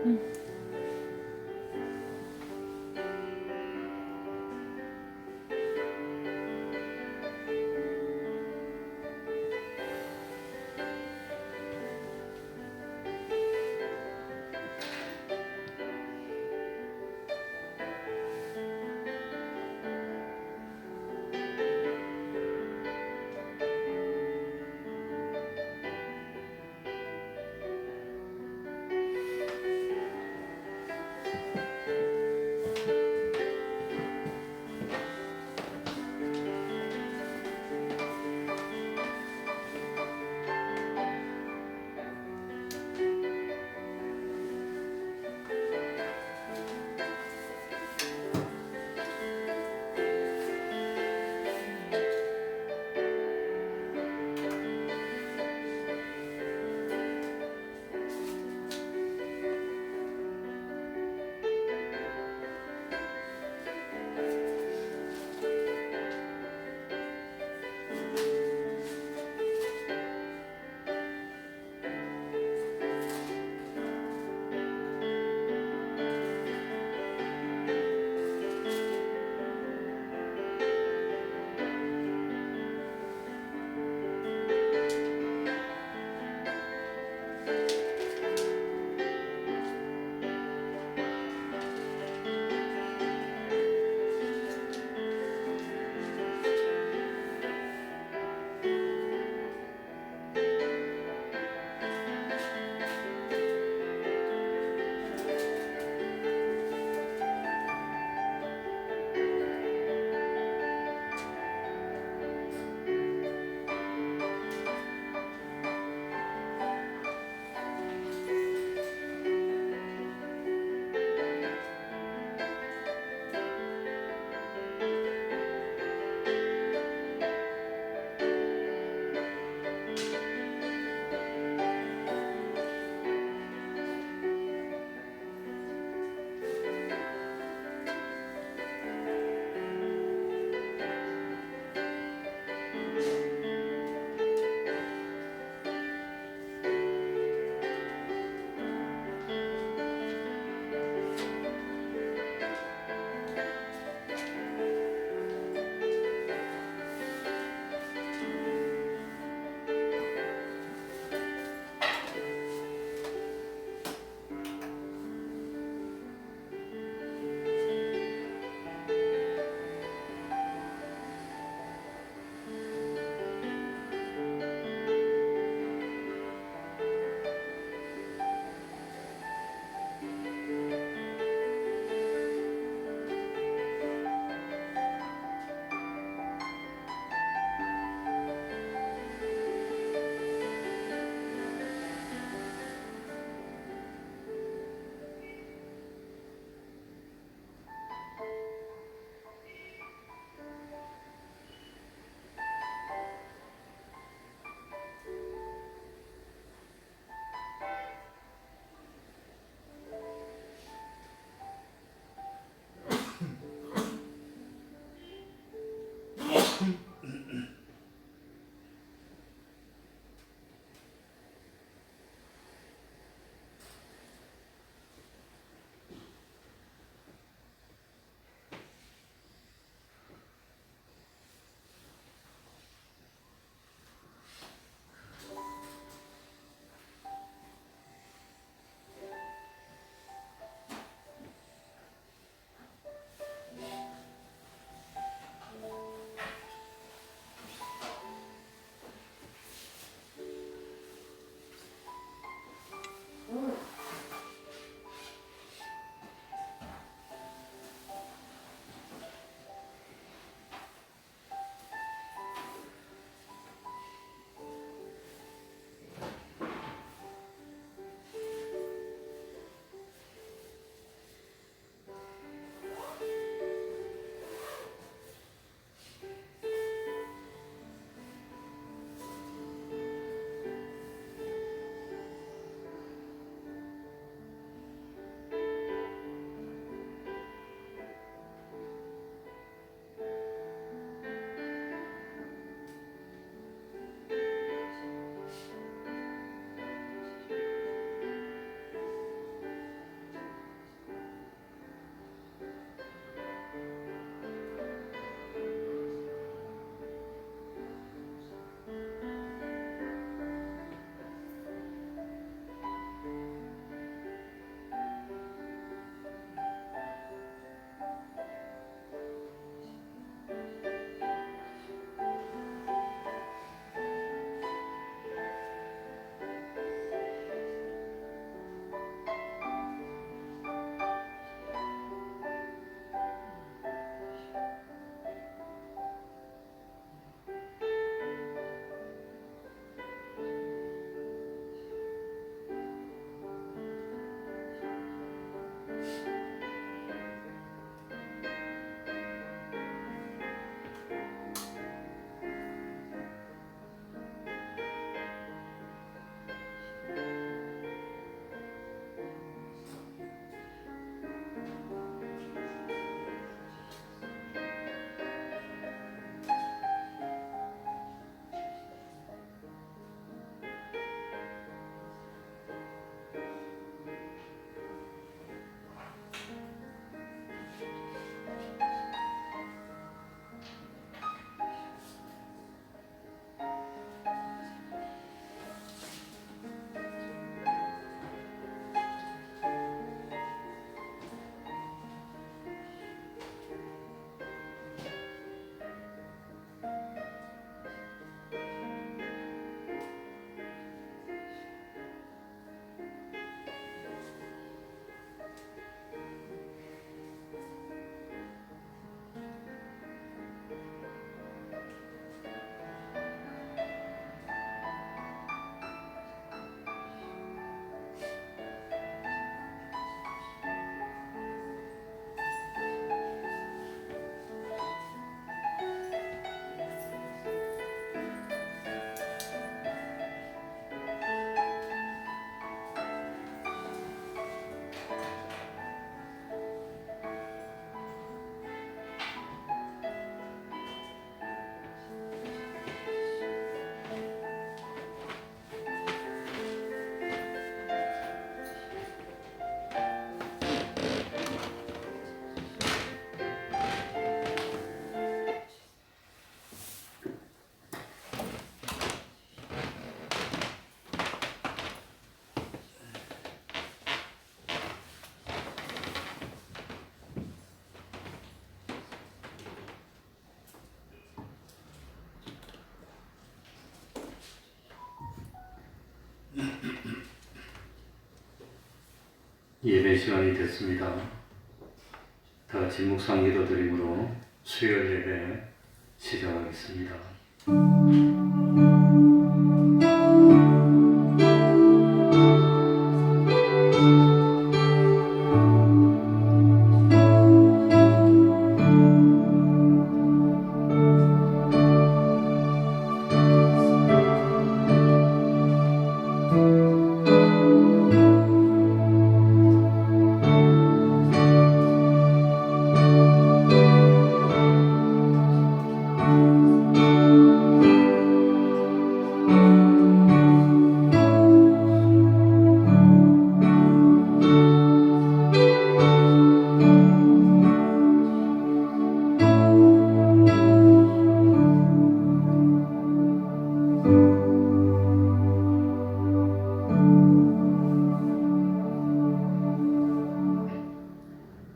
응. 예배 시간이 됐습니다. 다 같이 묵상 기도 드림으로 수요일 예배 시작하겠습니다.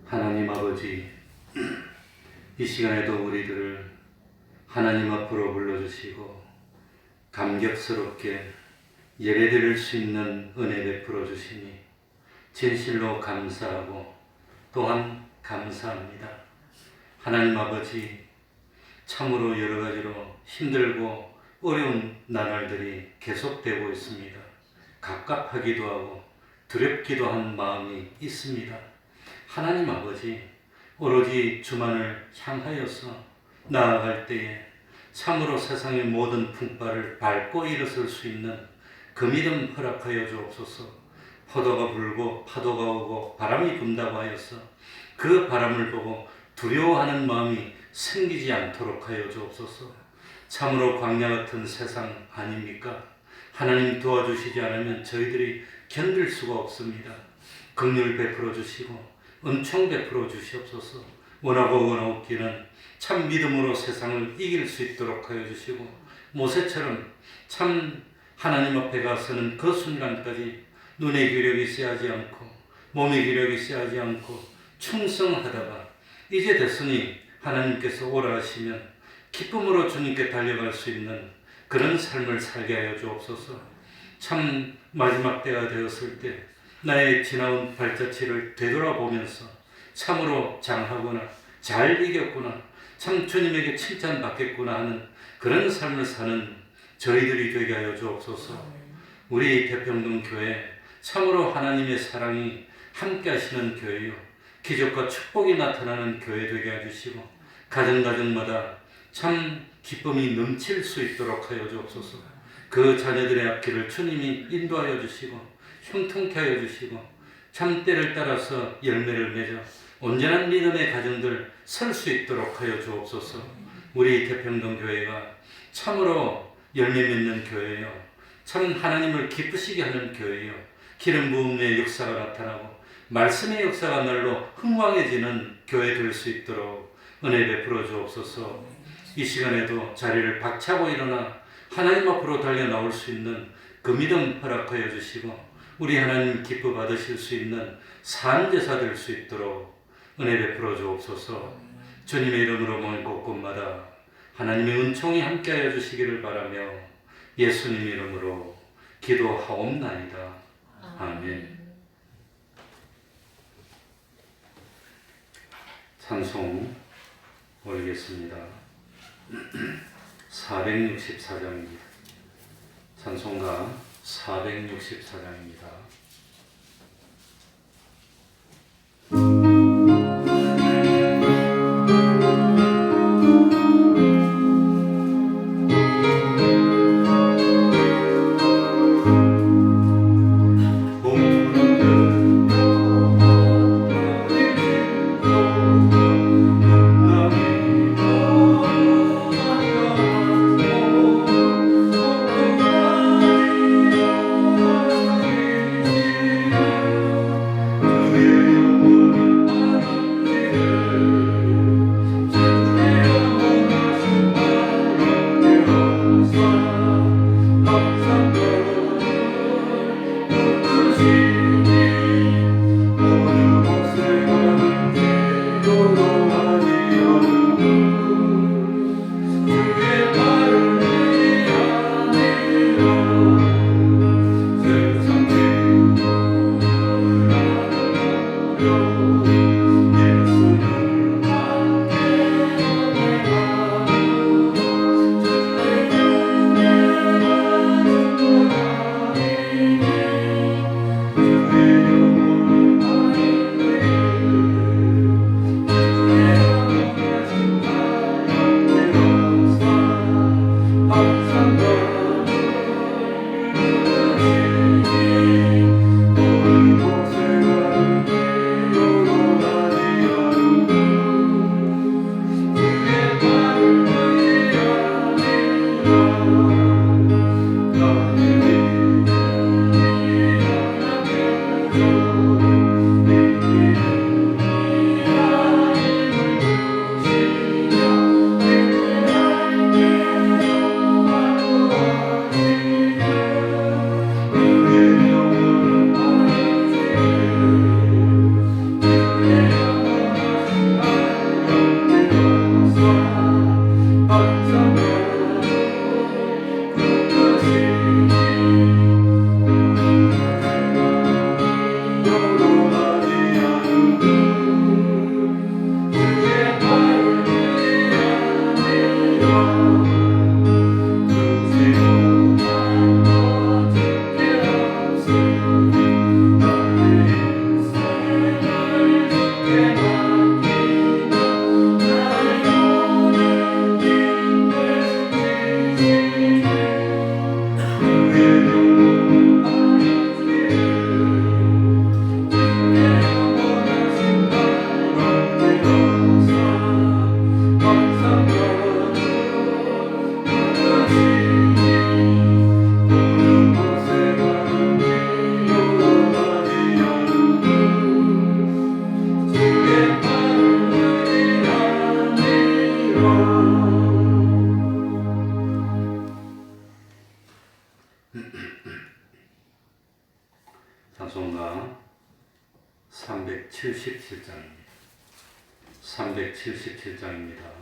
하나님 아버지, 이 시간에도 우리들을 하나님 앞으로 불러주시고 감격스럽게 예배드릴 수 있는 은혜 베풀어 주시니 진실로 감사하고 또한 감사합니다. 하나님 아버지, 참으로 여러 가지로 힘들고 어려운 나날들이 계속되고 있습니다. 갑갑하기도 하고 두렵기도 한 마음이 있습니다. 하나님 아버지, 오로지 주만을 향하여서 나아갈 때에 참으로 세상의 모든 풍파를 밟고 일어설 수 있는 그 믿음 허락하여 주옵소서. 포도가 불고 파도가 오고 바람이 분다고 하여서 그 바람을 보고 두려워하는 마음이 생기지 않도록 하여 주옵소서. 참으로 광야 같은 세상 아닙니까? 하나님 도와주시지 않으면 저희들이 견딜 수가 없습니다. 긍휼 베풀어 주시고 은총 베풀어 주시옵소서. 원하고 원하옵기는 참 믿음으로 세상을 이길 수 있도록 하여 주시고 모세처럼 참 하나님 앞에 가서는 그 순간까지 눈의 기력이 쎄하지 않고 몸의 기력이 쎄하지 않고 충성하다가 이제 됐으니 하나님께서 오라 하시면 기쁨으로 주님께 달려갈 수 있는 그런 삶을 살게 하여 주옵소서. 참 마지막 때가 되었을 때 나의 지나온 발자취를 되돌아보면서 참으로 장하구나, 잘 이겼구나, 참 주님에게 칭찬받겠구나 하는 그런 삶을 사는 저희들이 되게 하여 주옵소서. 우리 대평동 교회 참으로 하나님의 사랑이 함께 하시는 교회요, 기적과 축복이 나타나는 교회 되게 해주시고 가정가정마다 참 기쁨이 넘칠 수 있도록 하여 주옵소서. 그 자녀들의 앞길을 주님이 인도하여 주시고 형통케 하여 주시고 참 때를 따라서 열매를 맺어 온전한 믿음의 가정들 설 수 있도록 하여 주옵소서. 우리 대평동 교회가 참으로 열매 맺는 교회요, 참 하나님을 기쁘시게 하는 교회요, 기름 부음의 역사가 나타나고 말씀의 역사가 날로 흥왕해지는 교회 될 수 있도록 은혜 베풀어 주옵소서. 이 시간에도 자리를 박차고 일어나 하나님 앞으로 달려 나올 수 있는 그 믿음 허락하여 주시고 우리 하나님 기뻐 받으실 수 있는 산제사 될 수 있도록 은혜 베풀어 주옵소서. 주님의 이름으로 모인 곳곳마다 하나님의 은총이 함께하여 주시기를 바라며 예수님 이름으로 기도하옵나이다. 아멘. 찬송 올리겠습니다. 464장입니다. 찬송가 464장입니다. 찬송가 377장입니다. 377장입니다.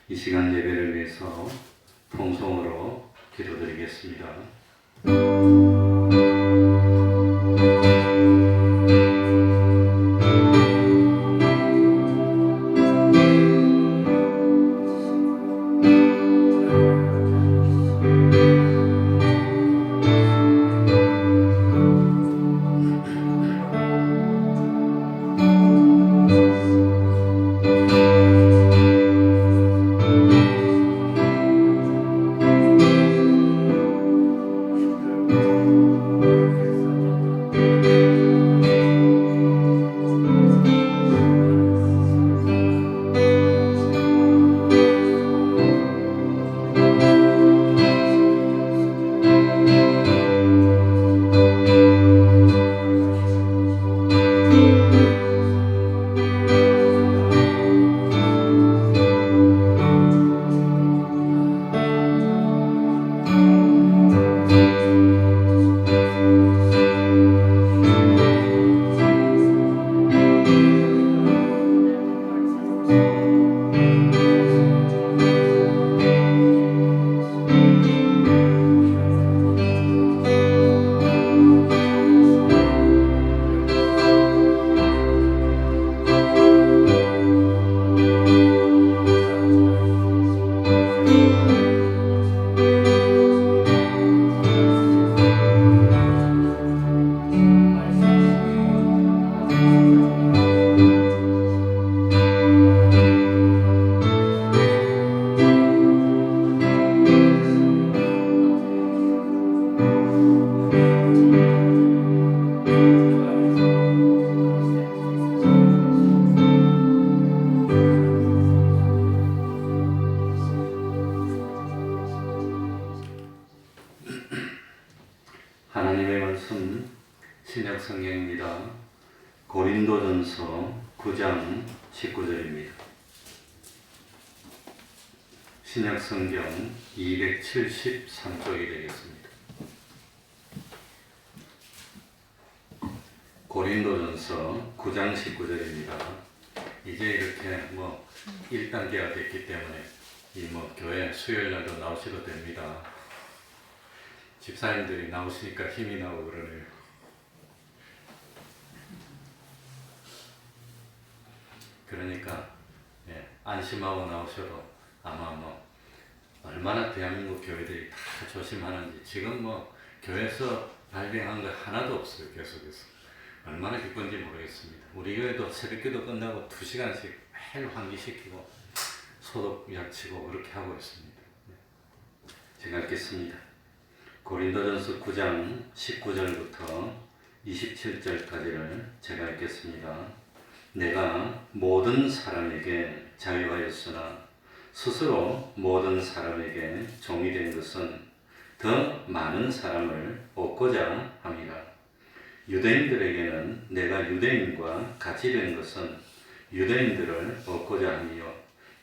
이 시간 예배를 위해서 통성으로 기도드리겠습니다. 고린도전서 9장 19절입니다. 신약성경 273쪽이 되겠습니다. 고린도전서 9장 19절입니다. 이제 이렇게 1단계가 됐기 때문에 교회 수요일날도 나오셔도 됩니다. 집사님들이 나오시니까 힘이 나고 그러네요. 그러니까 안심하고 나오셔도 아마 얼마나 대한민국 교회들이 다 조심하는지 지금 교회에서 발병한 거 하나도 없어요. 계속해서 얼마나 기쁜지 모르겠습니다. 우리 교회도 새벽기도 끝나고 2시간씩 매일 환기시키고 소독약 치고 그렇게 하고 있습니다. 제가 읽겠습니다. 고린도전서 9장 19절부터 27절까지를 제가 읽겠습니다. 내가 모든 사람에게 자유하였으나 스스로 모든 사람에게 종이 된 것은 더 많은 사람을 얻고자 함이라. 유대인들에게는 내가 유대인과 같이 된 것은 유대인들을 얻고자 함이요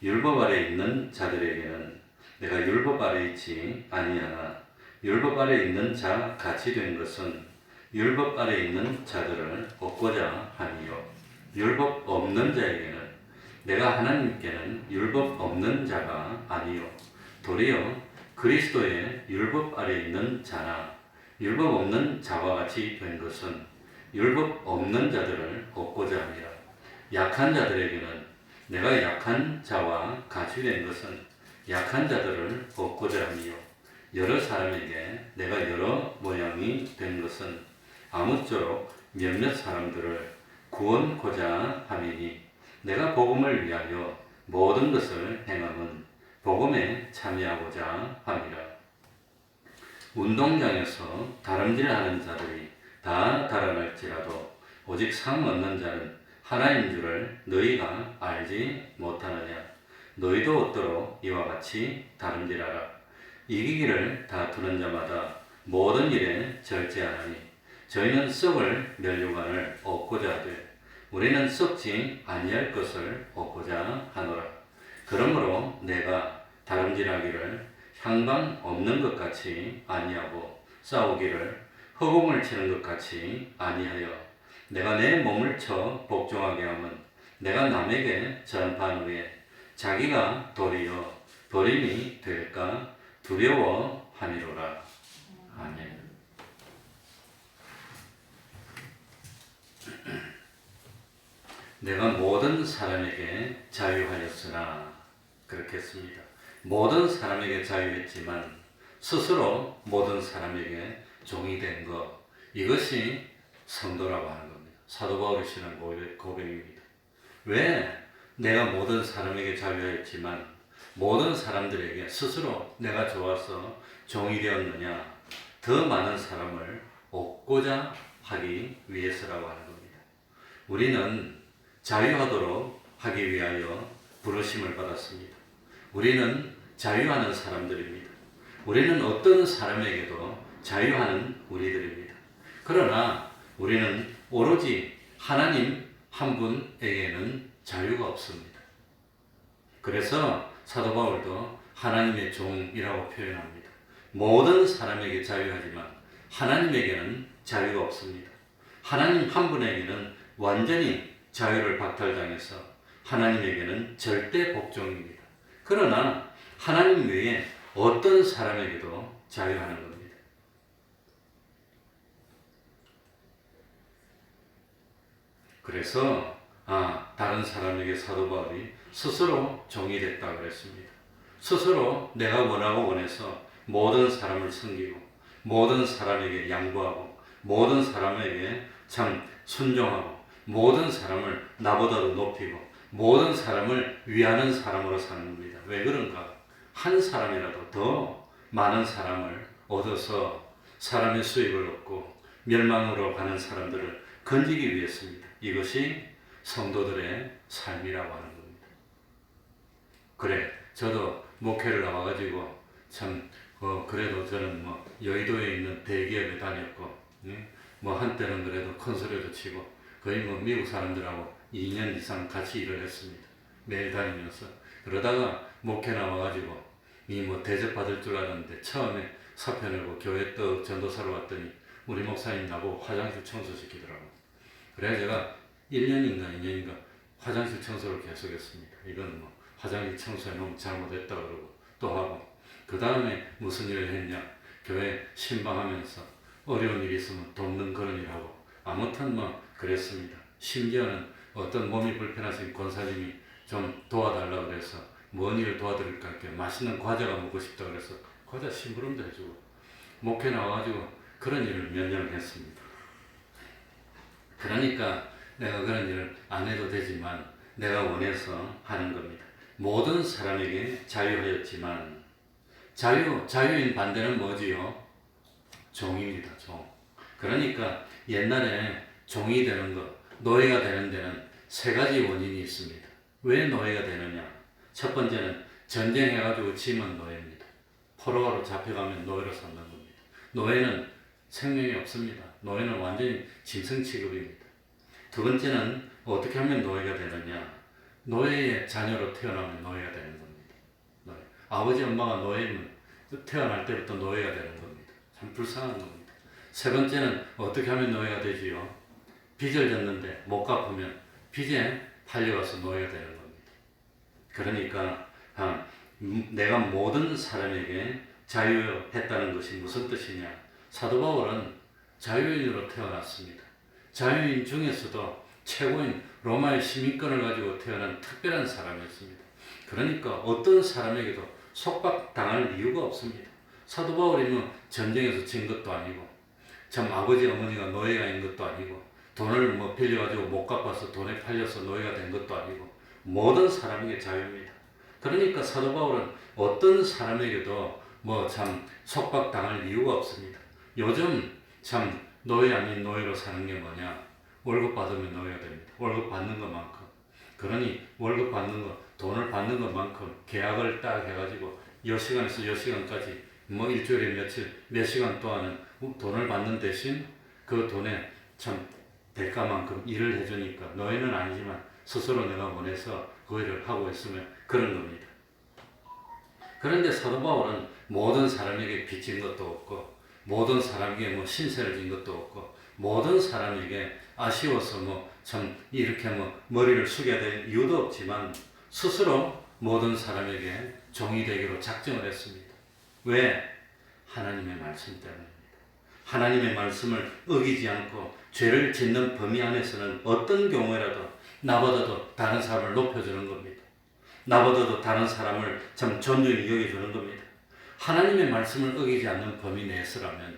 율법 아래 있는 자들에게는 내가 율법 아래 있지 아니하나 율법 아래 있는 자 같이 된 것은 율법 아래 있는 자들을 얻고자 함이요 율법 없는 자에게는 내가 하나님께는 율법 없는 자가 아니요 도리어 그리스도의 율법 아래 있는 자나 율법 없는 자와 같이 된 것은 율법 없는 자들을 얻고자 함이라. 약한 자들에게는 내가 약한 자와 같이 된 것은 약한 자들을 얻고자 함이요 여러 사람에게 내가 여러 모양이 된 것은 아무쪼록 몇몇 사람들을 구원코자 함이니 내가 복음을 위하여 모든 것을 행함은 복음에 참여하고자 함이라. 운동장에서 다름질하는 자들이 다 달아날지라도 오직 상 얻는 자는 하나인 줄을 너희가 알지 못하느냐. 너희도 얻도록 이와 같이 다름질하라. 이기기를 다투는 자마다 모든 일에 절제하나니 저희는 썩을 면류관을 얻고자 하되 우리는 썩지 아니할 것을 얻고자 하노라. 그러므로 내가 다름질하기를 향방 없는 것 같이 아니하고 싸우기를 허공을 치는 것 같이 아니하여 내가 내 몸을 쳐 복종하게 하면 내가 남에게 전파한 후에 자기가 도리어 버림이 될까 두려워함이로라. 아멘. 내가 모든 사람에게 자유하였으나 그렇게 했습니다. 모든 사람에게 자유했지만 스스로 모든 사람에게 종이 된 것, 이것이 성도라고 하는 겁니다. 사도 바울이 시는 고백입니다. 왜 내가 모든 사람에게 자유하였지만 모든 사람들에게 스스로 내가 좋아서 종이 되었느냐? 더 많은 사람을 얻고자 하기 위해서라고 하는 겁니다. 우리는 자유하도록 하기 위하여 부르심을 받았습니다. 우리는 자유하는 사람들입니다. 우리는 어떤 사람에게도 자유하는 우리들입니다. 그러나 우리는 오로지 하나님 한 분에게는 자유가 없습니다. 그래서 사도 바울도 하나님의 종이라고 표현합니다. 모든 사람에게 자유하지만 하나님에게는 자유가 없습니다. 하나님 한 분에게는 완전히 자유를 박탈당해서 하나님에게는 절대 복종입니다. 그러나 하나님 외에 어떤 사람에게도 자유하는 겁니다. 그래서 다른 사람에게 사도 바울이 스스로 종이 됐다고 그랬습니다. 스스로 내가 원하고 원해서 모든 사람을 섬기고 모든 사람에게 양보하고 모든 사람에게 참 순종하고 모든 사람을 나보다도 높이고 모든 사람을 위하는 사람으로 사는 겁니다. 왜 그런가? 한 사람이라도 더 많은 사람을 얻어서 사람의 수익을 얻고 멸망으로 가는 사람들을 건지기 위해서입니다. 이것이 성도들의 삶이라고 하는 겁니다. 그래, 저도 목회를 나와가지고 참 그래도 저는 여의도에 있는 대기업에 다녔고 한때는 그래도 큰 소리도 치고 거의 미국 사람들하고 2년 이상 같이 일을 했습니다. 매일 다니면서. 그러다가 목회 나와가지고 이 뭐 대접받을 줄 알았는데 처음에 사표 내고 교회 또 전도사로 왔더니 우리 목사님 나보고 화장실 청소시키더라고. 그래서 제가 1년인가 2년인가 화장실 청소를 계속했습니다. 이건 뭐 화장실 청소해 놓으면 잘못했다 그러고 또 하고, 그 다음에 무슨 일을 했냐, 교회 신방하면서 어려운 일이 있으면 돕는 그런 일하고, 아무튼 뭐 그랬습니다. 심지어는 어떤 몸이 불편하신 권사님이 좀 도와달라고 그래서 뭔 일을 도와드릴까 할게 맛있는 과자가 먹고 싶다 그래서 과자 심부름도 해주고, 목회 나와가지고 그런 일을 몇 년을 했습니다. 그러니까 내가 그런 일을 안 해도 되지만 내가 원해서 하는 겁니다. 모든 사람에게 자유하였지만, 자유인 반대는 뭐지요? 종입니다. 종. 그러니까 옛날에 종이 되는 것, 노예가 되는 데는 세 가지 원인이 있습니다. 왜 노예가 되느냐? 첫 번째는 전쟁해가지고 지면 노예입니다. 포로로 잡혀가면 노예로 산다는 겁니다. 노예는 생명이 없습니다. 노예는 완전히 짐승 취급입니다. 두 번째는 어떻게 하면 노예가 되느냐? 노예의 자녀로 태어나면 노예가 되는 겁니다. 노예. 아버지 엄마가 노예면 태어날 때부터 노예가 되는 겁니다. 참 불쌍한 겁니다. 세 번째는 어떻게 하면 노예가 되지요? 빚을 졌는데 못 갚으면 빚에 팔려가서 노예가 되는 겁니다. 그러니까 내가 모든 사람에게 자유했다는 것이 무슨 뜻이냐? 사도 바울은 자유인으로 태어났습니다. 자유인 중에서도 최고인 로마의 시민권을 가지고 태어난 특별한 사람이었습니다. 그러니까 어떤 사람에게도 속박당할 이유가 없습니다. 사도 바울이 뭐 전쟁에서 진 것도 아니고, 참 아버지 어머니가 노예가 인 것도 아니고, 돈을 뭐 빌려가지고 못 갚아서 돈에 팔려서 노예가 된 것도 아니고, 모든 사람에게 자유입니다. 그러니까 사도 바울은 어떤 사람에게도 뭐 참 속박당할 이유가 없습니다. 요즘 참 노예 아닌 노예로 사는 게 뭐냐? 월급 받으면 노예가 됩니다. 월급 받는 것만큼. 그러니 월급 받는 것, 돈을 받는 것만큼 계약을 딱 해가지고 몇 시간에서 몇 시간까지 뭐 일주일에 며칠, 몇 시간 동안은 돈을 받는 대신 그 돈에 참 대가만큼 일을 해주니까 노예는 아니지만 스스로 내가 원해서 그 일을 하고 있으면 그런 겁니다. 그런데 사도 바울은 모든 사람에게 빚진 것도 없고, 모든 사람에게 뭐 신세를 진 것도 없고, 모든 사람에게 아쉬워서 뭐 참 이렇게 뭐 머리를 숙여야 될 이유도 없지만 스스로 모든 사람에게 종이 되기로 작정을 했습니다. 왜? 하나님의 말씀 때문입니다. 하나님의 말씀을 어기지 않고 죄를 짓는 범위 안에서는 어떤 경우에라도 나보다도 다른 사람을 높여주는 겁니다. 나보다도 다른 사람을 참 존중히 여겨주는 겁니다. 하나님의 말씀을 어기지 않는 범위 내에서라면,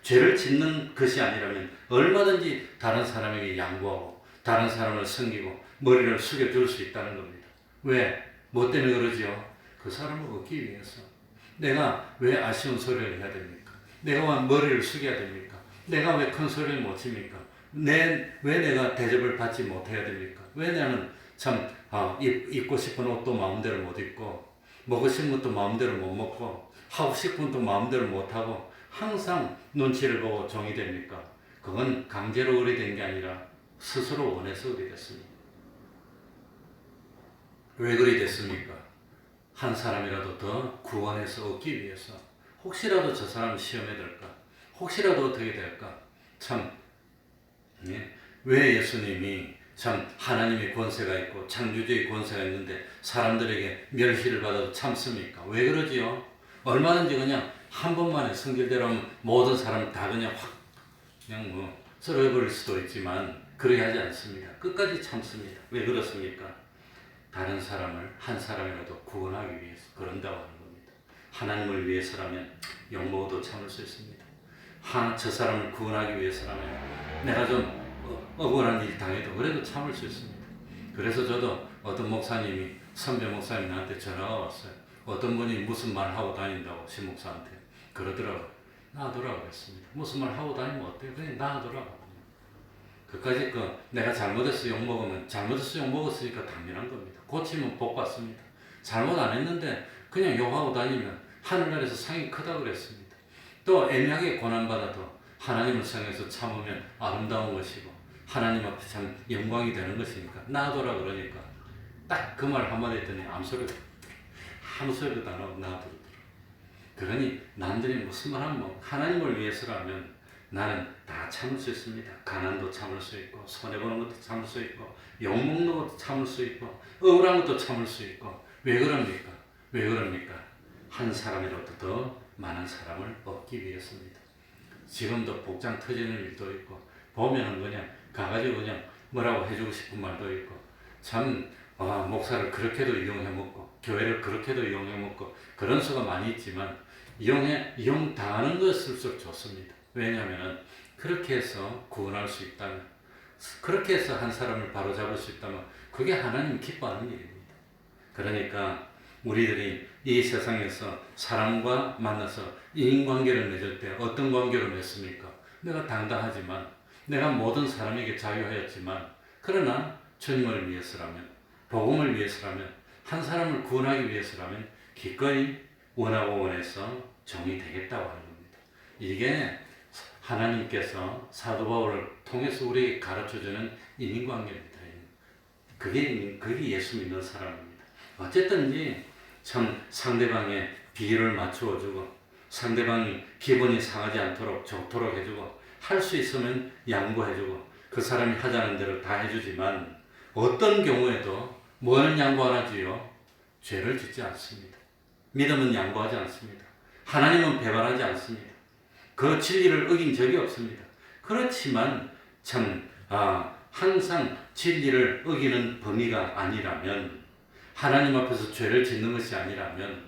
죄를 짓는 것이 아니라면 얼마든지 다른 사람에게 양보하고 다른 사람을 섬기고 머리를 숙여줄 수 있다는 겁니다. 왜? 뭐 때문에 그러지요? 그 사람을 얻기 위해서. 내가 왜 아쉬운 소리를 해야 됩니까? 내가 왜 머리를 숙여야 됩니까? 내가 왜 큰 소리를 못 칩니까? 왜 내가 대접을 받지 못해야 됩니까? 왜 나는 참 입고 싶은 옷도 마음대로 못 입고, 먹고 싶은 것도 마음대로 못 먹고, 하고 싶은 것도 마음대로 못 하고 항상 눈치를 보고 종이 됩니까? 그건 강제로 의뢰된 게 아니라 스스로 원해서 의뢰됐습니다. 왜 그리 됐습니까? 한 사람이라도 더 구원해서 얻기 위해서. 혹시라도 저 사람 시험에 들까? 혹시라도 어떻게 될까? 참, 왜 예수님이 참 하나님의 권세가 있고 창조주의 권세가 있는데 사람들에게 멸시를 받아도 참습니까? 왜 그러지요? 얼마든지 그냥 한 번만에 성질대로 하면 모든 사람 다 그냥 뭐 썰어버릴 수도 있지만 그러게 하지 않습니다. 끝까지 참습니다. 왜 그렇습니까? 다른 사람을 한 사람이라도 구원하기 위해서 그런다고 하는 겁니다. 하나님을 위해서라면 욕먹어도 참을 수 있습니다. 저 사람을 구원하기 위해서라면 내가 좀 억울한 일 당해도 그래도 참을 수 있습니다. 그래서 저도 어떤 목사님이, 선배 목사님 나한테 전화가 왔어요. 어떤 분이 무슨 말 하고 다닌다고 신목사한테 그러더라고요. 놔두라고 했습니다. 무슨 말 하고 다니면 어때요? 그냥 놔두라고. 그까짓 내가 잘못해서 욕먹으면 잘못해서 욕먹었으니까 당연한 겁니다. 고치면 복 받습니다. 잘못 안 했는데 그냥 욕하고 다니면 하늘나라에서 상이 크다고 그랬습니다. 또 애매하게 고난받아도 하나님을 향해서 참으면 아름다운 것이고, 하나님 앞에 참 영광이 되는 것이니까 놔둬라 그러니까 딱 그 말 한마디 했더니 아무 소리도 안 하고 놔두더라. 그러니 남들이 무슨 말 하면 하나님을 위해서라면 나는 다 참을 수 있습니다. 가난도 참을 수 있고 손해보는 것도 참을 수 있고 욕먹는 것도 참을 수 있고 억울한 것도 참을 수 있고 왜 그럽니까? 왜 그럽니까? 한 사람이라도 더 많은 사람을 얻기 위해서입니다. 지금도 복장 터지는 일도 있고 보면은 그냥 가가지고 그냥 뭐라고 해주고 싶은 말도 있고 참 목사를 그렇게도 이용해 먹고 교회를 그렇게도 이용해 먹고 그런 수가 많이 있지만 이용 당하는 것일수록 좋습니다. 왜냐하면 그렇게 해서 구원할 수 있다면 그렇게 해서 한 사람을 바로잡을 수 있다면 그게 하나님 기뻐하는 일입니다. 그러니까 우리들이 이 세상에서 사람과 만나서 인간관계를 맺을 때 어떤 관계를 맺습니까? 내가 당당하지만 내가 모든 사람에게 자유하였지만 그러나 주님을 위해서라면 복음을 위해서라면 한 사람을 구원하기 위해서라면 기꺼이 원하고 원해서 종이 되겠다고 하는 겁니다. 이게 하나님께서 사도 바울을 통해서 우리에게 가르쳐주는 인간관계입니다. 그게 예수 믿는 사람입니다. 어쨌든지 참 상대방의 비위를 맞추어주고 상대방이 기분이 상하지 않도록 좋도록 해주고 할 수 있으면 양보해주고 그 사람이 하자는 대로 다 해주지만 어떤 경우에도 뭐는 양보 안 하지요? 죄를 짓지 않습니다. 믿음은 양보하지 않습니다. 하나님은 배반하지 않습니다. 그 진리를 어긴 적이 없습니다. 그렇지만 참 항상 진리를 어기는 범위가 아니라면 하나님 앞에서 죄를 짓는 것이 아니라면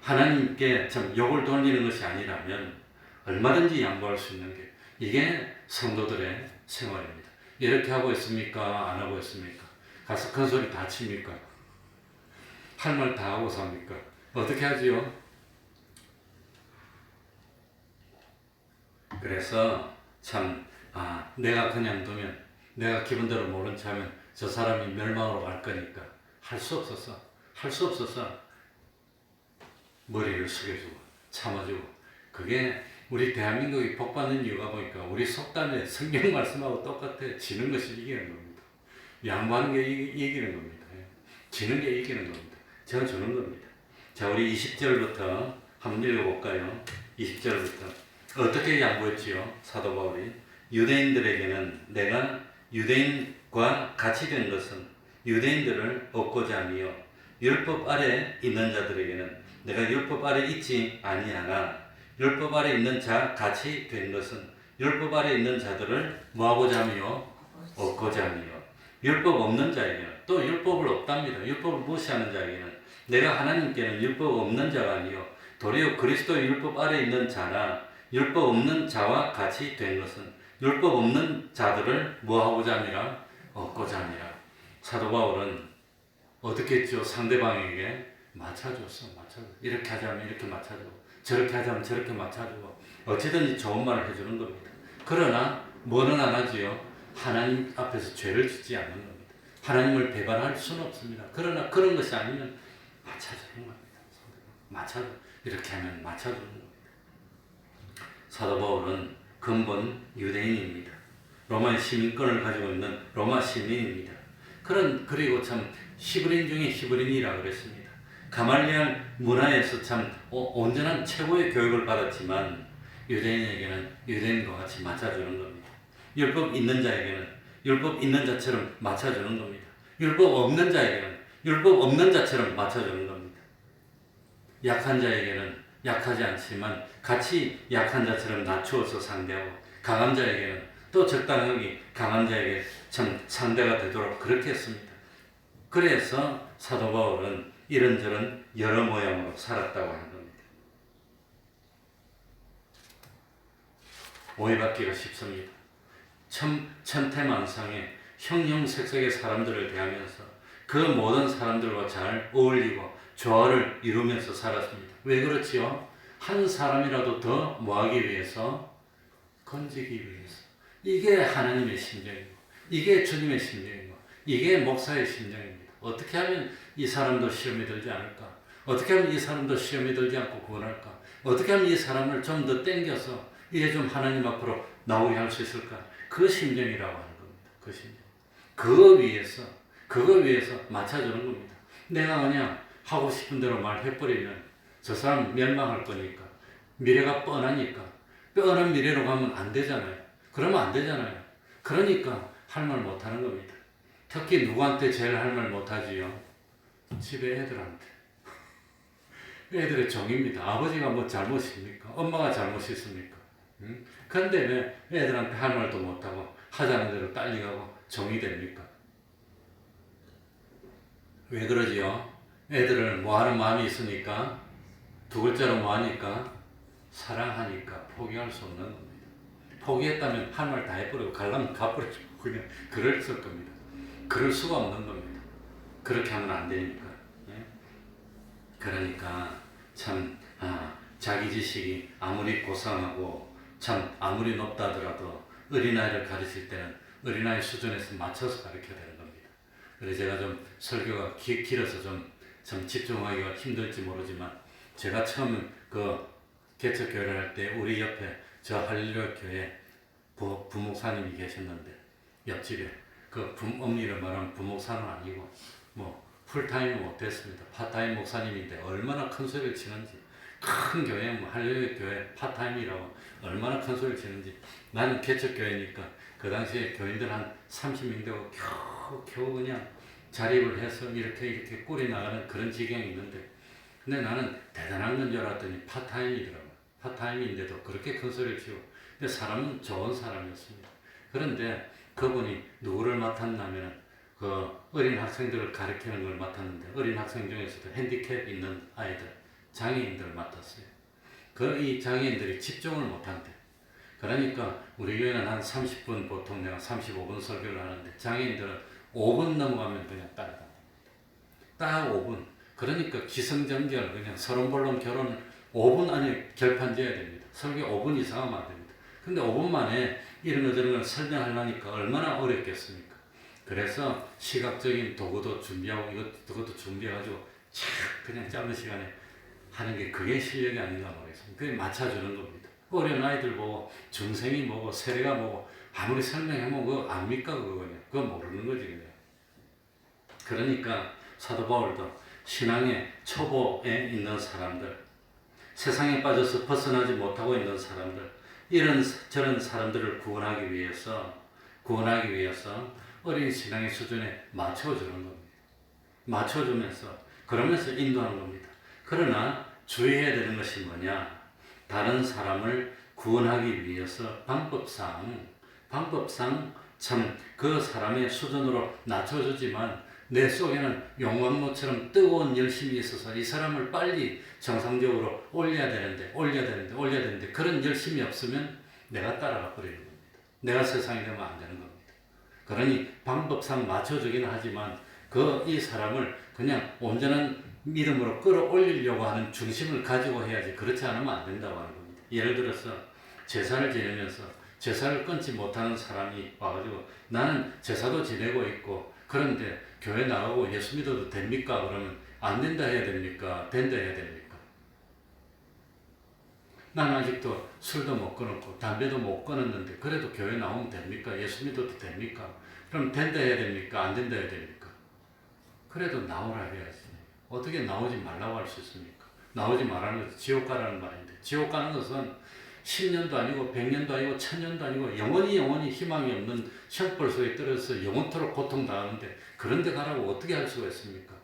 하나님께 참 욕을 돌리는 것이 아니라면 얼마든지 양보할 수 있는 게 이게 성도들의 생활입니다. 이렇게 하고 있습니까? 안 하고 있습니까? 가서 큰 소리 다 칩니까? 할 말 다 하고 삽니까? 어떻게 하지요? 그래서 참 내가 그냥 두면 내가 기분대로 모른 체 하면 저 사람이 멸망으로 갈 거니까 할 수 없어서 머리를 숙여주고 참아주고 그게 우리 대한민국이 복받는 이유가 보니까 우리 속담에 성경 말씀하고 똑같아. 지는 것이 이기는 겁니다. 양보하는 게 이기는 겁니다. 지는 게 이기는 겁니다. 제가 주는 겁니다. 자, 우리 20절부터 한번 읽어볼까요? 20절부터 어떻게 양보했지요? 사도 바울이 유대인들에게는 내가 유대인과 같이 된 것은 유대인들을 얻고자 하며 율법 아래 있는 자들에게는 내가 율법 아래 있지 아니하나 율법 아래 있는 자 같이 된 것은 율법 아래 있는 자들을 뭐하고자 하며 얻고자 하며 율법 없는 자에게는 또 율법을 없답니다. 율법을 무시하는 자에게는 내가 하나님께는 율법 없는 자가 아니요 도리어 그리스도의 율법 아래 있는 자나 율법 없는 자와 같이 된 것은 율법 없는 자들을 뭐하고자 함이라? 얻고자 함이라. 사도 바울은 어떻게 했죠? 상대방에게 맞춰줬어. 이렇게 하자면 이렇게 맞춰주고 저렇게 하자면 저렇게 맞춰주고 어찌든지 좋은 말을 해주는 겁니다. 그러나 뭐는 안 하지요? 하나님 앞에서 죄를 짓지 않는 겁니다. 하나님을 배반할 수는 없습니다. 그러나 그런 것이 아니면 맞춰주는 겁니다. 이렇게 하면 맞춰주는 겁니다. 사도 바울은 근본 유대인입니다. 로마의 시민권을 가지고 있는 로마 시민입니다. 그리고 참 히브리인 중에 히브리인이라고 그랬습니다. 가말리알 문화에서 참 온전한 최고의 교육을 받았지만 유대인에게는 유대인과 같이 맞춰주는 겁니다. 율법 있는 자에게는 율법 있는 자처럼 맞춰주는 겁니다. 율법 없는 자에게는 율법 없는 자처럼 맞춰주는 겁니다. 약한 자에게는 약하지 않지만 같이 약한 자처럼 낮추어서 상대하고 강한 자에게는 또 적당하게 강한 자에게 참 상대가 되도록 그렇게 했습니다. 그래서 사도 바울은 이런저런 여러 모양으로 살았다고 하는 겁니다. 오해받기가 쉽습니다. 천태만상의 형형색색의 사람들을 대하면서 그 모든 사람들과 잘 어울리고 조화를 이루면서 살았습니다. 왜 그렇지요? 한 사람이라도 더 뭐하기 위해서? 건지기 위해서. 이게 하나님의 심정이고 이게 주님의 심정이고 이게 목사의 심정입니다. 어떻게 하면 이 사람도 시험에 들지 않을까? 어떻게 하면 이 사람도 시험에 들지 않고 구원할까? 어떻게 하면 이 사람을 좀 더 땡겨서 이제 좀 하나님 앞으로 나오게 할 수 있을까? 그 심정이라고 하는 겁니다. 것입니다. 그거 위해서 맞춰주는 겁니다. 내가 그냥 하고 싶은 대로 말해버리면 저 사람 멸망할 거니까, 미래가 뻔하니까, 뻔한 미래로 가면 안 되잖아요. 그러면 안 되잖아요. 그러니까 할 말 못하는 겁니다. 특히 누구한테 제일 할 말 못하지요? 집에 애들한테. 애들의 종입니다. 아버지가 뭐 잘못입니까? 엄마가 잘못있습니까? 그런데 왜 애들한테 할 말도 못하고 하자는 대로 딸려가고 종이 됩니까? 왜 그러지요? 애들을 뭐하는 마음이 있으니까, 두 글자로 뭐하니까? 사랑하니까 포기할 수 없는 겁니다. 포기했다면 할 말 다 해버리고 가려면 가버리고 그냥 그랬을 겁니다. 그럴 수가 없는 겁니다. 그렇게 하면 안 되니까. 예? 그러니까 참 자기 지식이 아무리 고상하고 참 아무리 높다 하더라도 어린아이를 가르칠 때는 어린아이 수준에서 맞춰서 가르쳐야 되는 겁니다. 그래서 제가 좀 설교가 길어서 좀 집중하기가 힘들지 모르지만, 제가 처음 그 개척교회를 할 때 우리 옆에 저 할렐루야 교회 부목사님이 계셨는데, 옆집에 그 엄니를 말하면 부목사는 아니고 뭐 풀타임은 못했습니다. 파타임 목사님인데 얼마나 큰 소리를 치는지, 큰 교회 뭐 할렐루야 교회 파타임이라고 얼마나 큰 소리를 치는지. 나는 개척교회니까 그 당시에 교인들 한 30명 되고 겨우 그냥 자립을 해서 이렇게 꿀이 나가는 그런 지경이 있는데, 근데 나는 대단한 건 줄 알았더니 파타임이더라고요. 파타임인데도 그렇게 큰 소리를 치고, 근데 사람은 좋은 사람이었습니다. 그런데 그분이 누구를 맡았냐면 그 어린 학생들을 가르치는 걸 맡았는데, 어린 학생 중에서도 핸디캡 있는 아이들, 장애인들을 맡았어요. 이 장애인들이 집중을 못한대. 그러니까 우리 교회는 한 30분, 보통 내가 35분 설교를 하는데 장애인들은 5분 넘어가면 그냥 따라갑니다. 딱 5분. 그러니까 기승전결, 그냥 서론본론 결혼 5분 안에 결판 지어야 됩니다. 설교 5분 이상 하면 안 됩니다. 근데 5분 만에 이런 거 저런 걸 설명하려니까 얼마나 어렵겠습니까? 그래서 시각적인 도구도 준비하고 이것도 준비해가지고 착 그냥 짧은 시간에 하는 게, 그게 실력이 아닌가 모르겠습니다. 그게 맞춰주는 겁니다. 어린 아이들 보고 중생이 뭐고 세례가 뭐고 아무리 설명해보면 그거 압니까? 그거 모르는 거지 그냥. 그러니까 사도 바울도 신앙의 초보에 있는 사람들, 세상에 빠져서 벗어나지 못하고 있는 사람들, 저런 사람들을 구원하기 위해서 어린 신앙의 수준에 맞춰주는 겁니다. 맞춰주면서, 그러면서 인도하는 겁니다. 그러나 주의해야 되는 것이 뭐냐? 다른 사람을 구원하기 위해서 방법상 참 그 사람의 수준으로 낮춰주지만, 내 속에는 용광로처럼 뜨거운 열심이 있어서 이 사람을 빨리 정상적으로 올려야 되는데 그런 열심이 없으면 내가 따라가 버리는 겁니다. 내가 세상이 되면 안 되는 겁니다. 그러니 방법상 맞춰주긴 하지만 이 사람을 그냥 온전한 믿음으로 끌어올리려고 하는 중심을 가지고 해야지, 그렇지 않으면 안 된다고 하는 겁니다. 예를 들어서 제사를 지내면서 제사를 끊지 못하는 사람이 와가지고 나는 제사도 지내고 있고 그런데 교회 나가고 예수 믿어도 됩니까? 그러면 안 된다 해야 됩니까? 된다 해야 됩니까? 나는 아직도 술도 못 끊었고 담배도 못 끊었는데 그래도 교회 나오면 됩니까? 예수 믿어도 됩니까? 그럼 된다 해야 됩니까? 안 된다 해야 됩니까? 그래도 나오라 해야지. 어떻게 나오지 말라고 할 수 있습니까? 나오지 말라는 것은 지옥 가라는 말인데, 지옥 가는 것은 10년도 아니고 100년도 아니고 1000년도 아니고 영원히 희망이 없는 형벌 속에 떨어져서 영원토록 고통당하는데 그런 데 가라고 어떻게 할 수가 있습니까?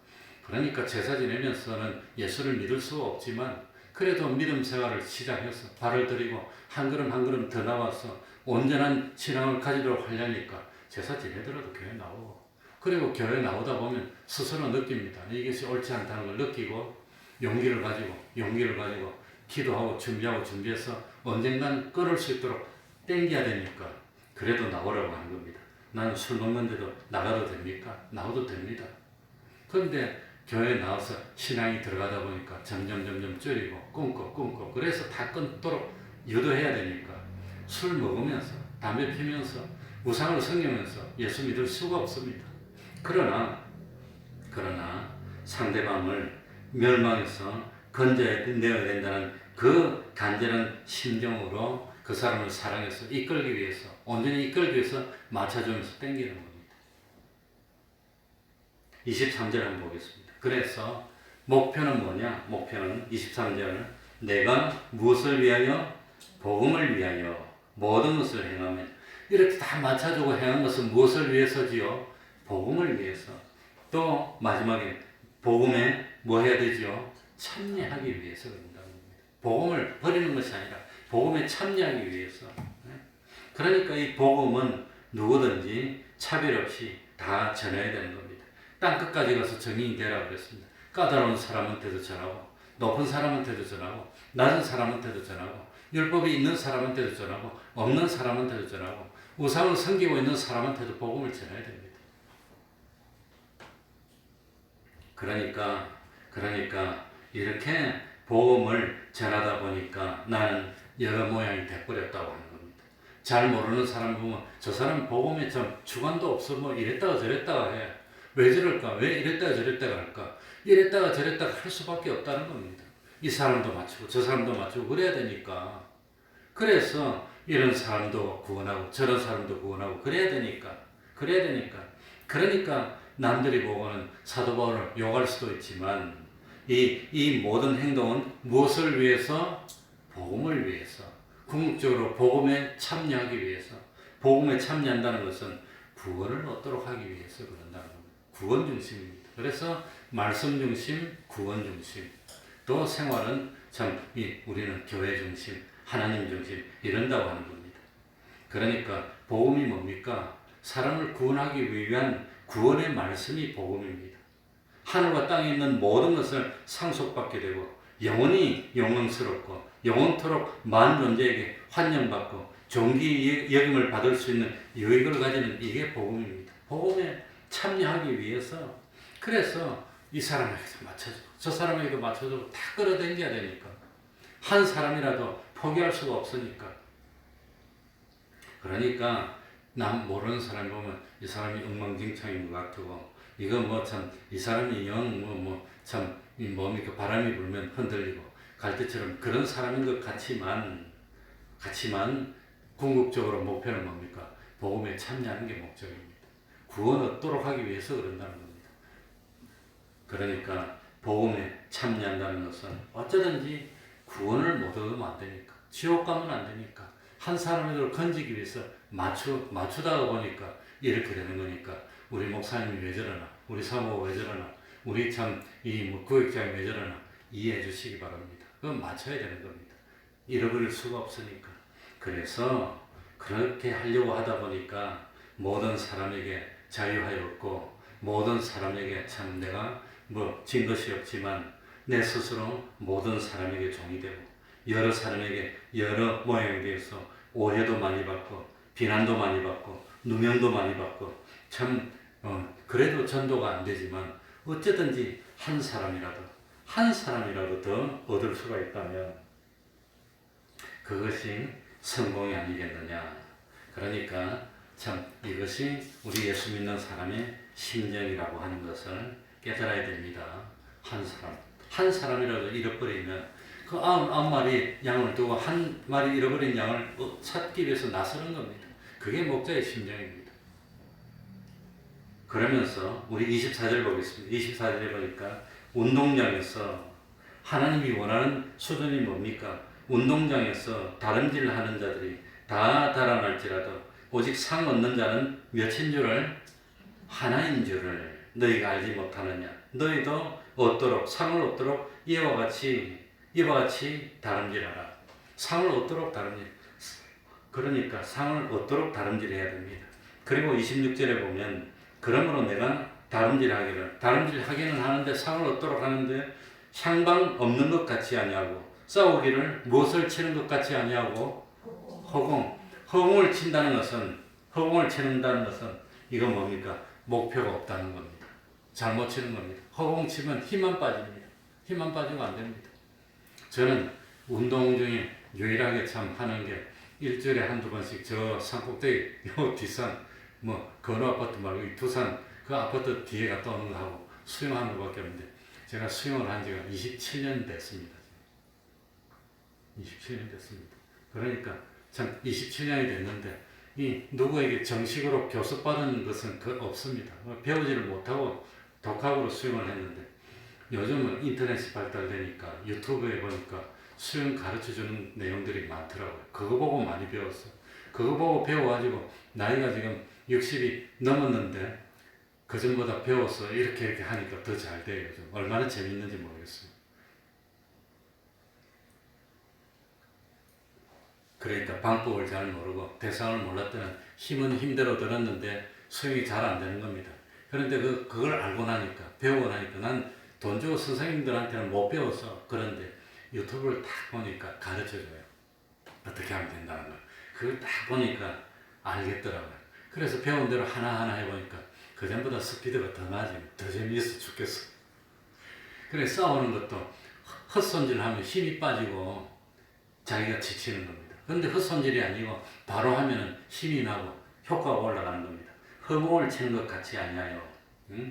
그러니까 제사 지내면서는 예수를 믿을 수가 없지만 그래도 믿음 생활을 시작해서 발을 들이고 한 걸음 더 나와서 온전한 신앙을 가지도록 하려니까 제사 지내더라도 교회 나오고, 그리고 교회 나오다 보면 스스로 느낍니다. 이것이 옳지 않다는 걸 느끼고 용기를 가지고 기도하고 준비해서 언젠간 끊을 수 있도록 땡겨야 되니까 그래도 나오라고 하는 겁니다. 나는 술 먹는데도 나가도 됩니까? 나와도 됩니다. 그런데 교회에 나와서 신앙이 들어가다 보니까 점점 줄이고 끊고 그래서 다 끊도록 유도해야 되니까 술 먹으면서 담배 피면서 우상을 섬기면서 예수 믿을 수가 없습니다. 그러나 상대방을 멸망해서 건져내야 된다는 그 간절한 심정으로 그 사람을 사랑해서 이끌기 위해서, 온전히 이끌기 위해서 맞춰주면서 땡기는 겁니다. 23절 한번 보겠습니다. 그래서 목표는 뭐냐? 목표는 23절은 내가 무엇을 위하여? 복음을 위하여 모든 것을 행하면, 이렇게 다 맞춰주고 행한 것은 무엇을 위해서지요? 복음을 위해서. 또 마지막에 복음에 뭐 해야 되죠? 참여하기 위해서 그런다는 겁니다. 복음을 버리는 것이 아니라 복음에 참여하기 위해서. 그러니까 이 복음은 누구든지 차별 없이 다 전해야 되는 겁니다. 땅 끝까지 가서 증인이 되라고 그랬습니다. 까다로운 사람한테도 전하고, 높은 사람한테도 전하고, 낮은 사람한테도 전하고, 율법이 있는 사람한테도 전하고, 없는 사람한테도 전하고, 우상을 섬기고 있는 사람한테도 복음을 전해야 됩니다. 그러니까 이렇게 복음을 전하다 보니까 나는 여러 모양이 돼버렸다고 하는 겁니다. 잘 모르는 사람 보면 저 사람 복음에 좀 주관도 없어, 뭐 이랬다가 저랬다가 해. 왜 저럴까? 왜 이랬다가 저랬다가 할까? 이랬다가 저랬다가 할 수밖에 없다는 겁니다. 이 사람도 맞추고 저 사람도 맞추고 그래야 되니까. 그래서 이런 사람도 구원하고 저런 사람도 구원하고 그래야 되니까. 그러니까 남들이 보고는 사도 바울을 욕할 수도 있지만 이 모든 행동은 무엇을 위해서? 복음을 위해서. 궁극적으로 복음에 참여하기 위해서. 복음에 참여한다는 것은 구원을 얻도록 하기 위해서 그런다는 겁니다. 구원 중심입니다. 그래서 말씀 중심, 구원 중심. 또 생활은 참 우리는 교회 중심, 하나님 중심 이런다고 하는 겁니다. 그러니까 복음이 뭡니까? 사람을 구원하기 위한 구원의 말씀이 복음입니다. 하늘과 땅에 있는 모든 것을 상속받게 되고 영원히 영광스럽고 영원토록 만존재에게 환영받고 존귀 여김을 받을 수 있는 유익을 가지는 이게 복음입니다. 복음에 참여하기 위해서, 그래서 이 사람에게도 맞춰주고 저 사람에게도 맞춰주고 다 끌어당겨야 되니까, 한 사람이라도 포기할 수가 없으니까. 그러니까 남 모르는 사람 보면 이 사람이 엉망진창인 것 같고, 이거 뭐 참 이 사람이 영 참 뭡니까 바람이 불면 흔들리고 갈대처럼 그런 사람인 것 같지만 궁극적으로 목표는 뭡니까? 복음에 참여하는 게 목적입니다. 구원 얻도록 하기 위해서 그런다는 겁니다. 그러니까 복음에 참여한다는 것은 어쩌든지 구원을 못 얻으면 안 되니까, 지옥 가면 안 되니까, 한 사람을 건지기 위해서 맞추다가 보니까 이렇게 되는 거니까, 우리 목사님이 왜 저러나, 우리 사모가 왜 저러나, 우리 참 구역장이 왜 저러나 이해해 주시기 바랍니다. 그건 맞춰야 되는 겁니다. 잃어버릴 수가 없으니까. 그래서 그렇게 하려고 하다 보니까 모든 사람에게 자유하였고, 모든 사람에게 참 내가 진 것이 없지만 내 스스로 모든 사람에게 종이 되고, 여러 사람에게 여러 모양에 대해서 오해도 많이 받고 비난도 많이 받고 누명도 많이 받고 참 그래도 전도가 안 되지만 어쨌든지 한 사람이라도 더 얻을 수가 있다면 그것이 성공이 아니겠느냐. 그러니까 참 이것이 우리 예수 믿는 사람의 심정이라고 하는 것을 깨달아야 됩니다. 한 사람이라도 잃어버리면 그 99마리 양을 두고 한 마리 잃어버린 양을 찾기 위해서 나서는 겁니다. 그게 목자의 심정입니다. 그러면서 우리 24절 보겠습니다. 24절에 보니까 운동장에서 하나님이 원하는 수준이 뭡니까? 운동장에서 다름질 하는 자들이 다 달아날지라도 오직 상 얻는 자는 몇인 줄을? 하나인 줄을 너희가 알지 못하느냐. 너희도 얻도록, 상을 얻도록 이와 같이 다름질하라. 상을 얻도록 다름질. 그러니까 상을 얻도록 다름질해야 됩니다. 그리고 26절에 보면 그러므로 내가 다름질하기는 하는데 상을 얻도록 하는데 향방 없는 것 같이 아니하고 싸우기를 무엇을 치는 것 같이 아니하고 허공을 친다는 것은, 허공을 치는다는 것은 이건 뭡니까? 목표가 없다는 겁니다. 잘못 치는 겁니다. 허공 치면 힘만 빠집니다. 힘만 빠지면 안 됩니다. 저는 운동 중에 유일하게 참 하는 게 일주일에 한두 번씩 저 산꼭대기, 요 뒷산, 건호 아파트 말고 이 두산 그 아파트 뒤에 갔다 오는 거 하고 수영하는 것밖에 없는데, 제가 수영을 한 지가 27년 됐습니다. 27년 됐습니다. 그러니까 참 27년이 됐는데 이 누구에게 정식으로 교습받은 것은 없습니다. 배우지를 못하고 독학으로 수영을 했는데 요즘은 인터넷이 발달되니까 유튜브에 보니까 수영 가르쳐주는 내용들이 많더라고요. 그거 보고 많이 배웠어요. 그거 보고 배워가지고 나이가 지금 60이 넘었는데 그전보다 배워서 이렇게 하니까 더 잘 돼요. 요즘. 얼마나 재밌는지 모르겠어요. 그러니까 방법을 잘 모르고 대상을 몰랐을 때는 힘은 힘대로 들었는데 수영이 잘 안 되는 겁니다. 그런데 그걸 알고 나니까 배우고 나니까 난 돈 주고 선생님들한테는 못 배워서 그런데 유튜브를 딱 보니까 가르쳐줘요. 어떻게 하면 된다는 걸. 그걸 딱 보니까 알겠더라고요. 그래서 배운 대로 하나하나 해보니까 그전보다 스피드가 더 나아지고 더 재미있어 죽겠어. 그래 싸우는 것도 헛손질하면 힘이 빠지고 자기가 지치는 겁니다. 그런데 헛손질이 아니고 바로 하면은 힘이 나고 효과가 올라가는 겁니다. 허공을 치는 것 같이 아니에요.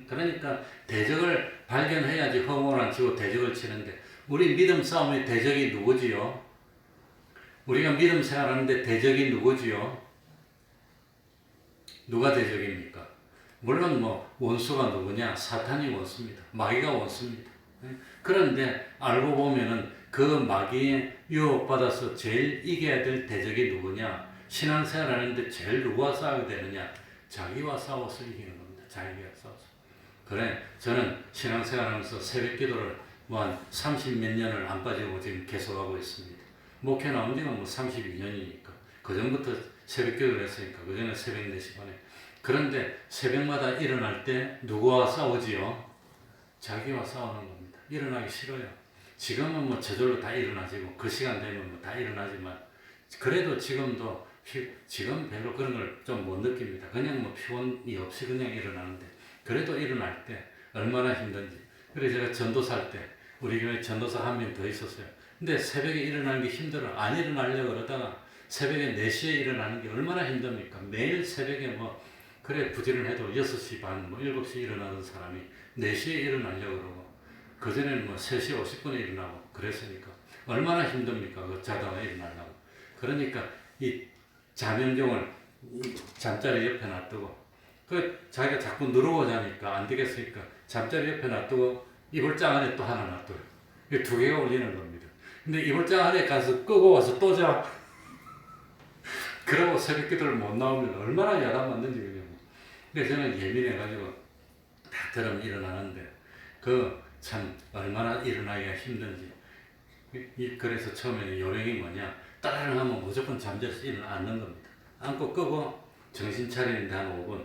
그러니까 대적을 발견해야지 허공을 안 치고 대적을 치는데 우리 믿음 싸움의 대적이 누구지요? 우리가 믿음 생활하는데 대적이 누구지요? 누가 대적입니까? 물론 뭐 원수가 누구냐? 사탄이 원수입니다. 마귀가 원수입니다. 그런데 알고 보면은 그 마귀에 유혹받아서 제일 이겨야 될 대적이 누구냐? 신앙생활 하는데 제일 누구와 싸워야 되느냐? 자기와 싸워서 이기는 겁니다. 자기와 싸워서. 그래, 저는 신앙생활 하면서 새벽 기도를 뭐 한 30 몇 년을 안 빠지고 지금 계속하고 있습니다. 목회 나온 지가 뭐 32년이니까. 그 전부터 새벽 기도를 했으니까. 그 전에 새벽 4시 반에. 그런데 새벽마다 일어날 때 누구와 싸우지요? 자기와 싸우는 겁니다. 일어나기 싫어요. 지금은 뭐 저절로 다 일어나지고 그 시간 되면 뭐 다 일어나지만 그래도 지금도 지금 별로 그런 걸 좀 못 느낍니다. 그냥 뭐 피곤이 없이 그냥 일어나는데 그래도 일어날 때 얼마나 힘든지. 그래서 제가 전도사 할 때 우리 교회 전도사 한 명 더 있었어요. 근데 새벽에 일어나는 게 힘들어. 안 일어나려고 그러다가 새벽에 4시에 일어나는 게 얼마나 힘듭니까? 매일 새벽에 뭐 그래 부지런해도 6시 반, 뭐 7시 일어나는 사람이 4시에 일어나려고 그러고 그전에는 뭐 3시 50분에 일어나고 그랬으니까 얼마나 힘듭니까? 그 자다가 일어나려고. 그러니까 이 자명종을 잠자리 옆에 놔두고 그 자기가 자꾸 누르고 자니까 안 되겠으니까 잠자리 옆에 놔두고 이불장 안에 또 하나 놔둬요. 이 2개가 올리는 겁니다. 근데 이불장 안에 가서 끄고 와서 또 자. 그러고 새벽 기도를 못 나오면 얼마나 야단 맞는지 그냥. 근데 저는 예민해가지고 다 들으면 일어나는데 그 참 얼마나 일어나기가 힘든지. 그래서 처음에는 요령이 뭐냐, 따라를 하면 무조건 잠자리에서 일어나는 겁니다. 안고 끄고 정신 차리는데 한 5분